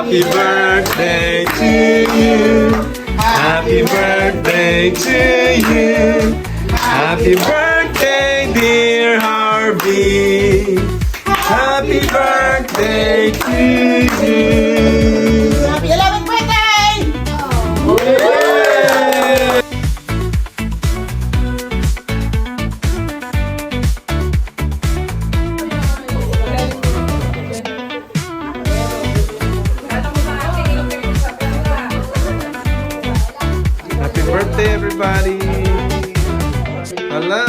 Happy birthday to you. Happy birthday to you. Happy birthday, dear Harvey. Happy birthday to you. Happy 11th birthday! Happy birthday, everybody. Hello.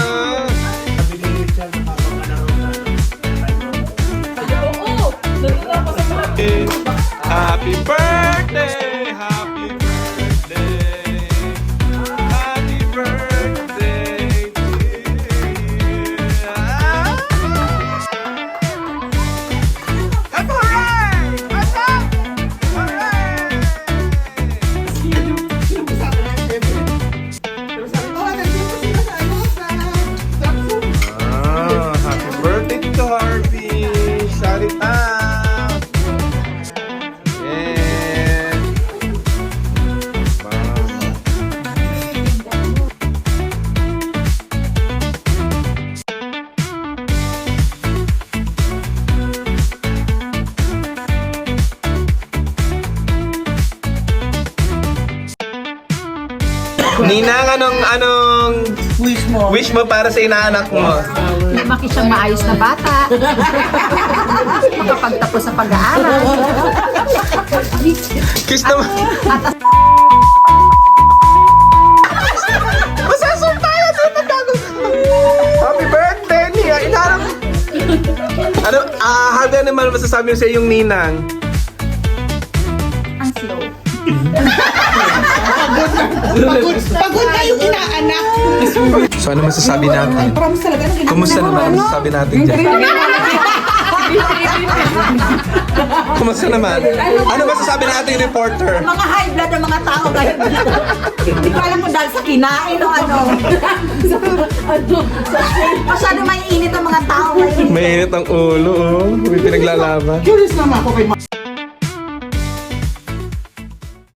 Happy birthday, happy birthday, happy birthday to you. Hooray! What's up? Hooray! Happy birthday to Harvey. Shout it out. Yeah. Ninang, anong wish mo para sa inaanak mo? Lumaki siyang maayos na bata. Makapagtapos sa pag-aaral. Kiss naman. Masasok tayo sa pagkagod. Happy birthday, Nia. Inaarap. Ano, Harvey, ano naman masasabi mo sa iyong ninang? Ang slow. Pagod na yung inaanak. So, ano masasabi natin? Promise talaga nung inaanak. Kumusta naman ang masasabi natin dyan? Kumusta naman? Ano masasabi natin, reporter? Mga high blood ng mga tao ngayon. Hindi ko alam kung dahil sa kinain o ano. Masyado may init ang mga tao ngayon. Mainit ang ulo, oh. May pinaglalaban. Curious naman ako kay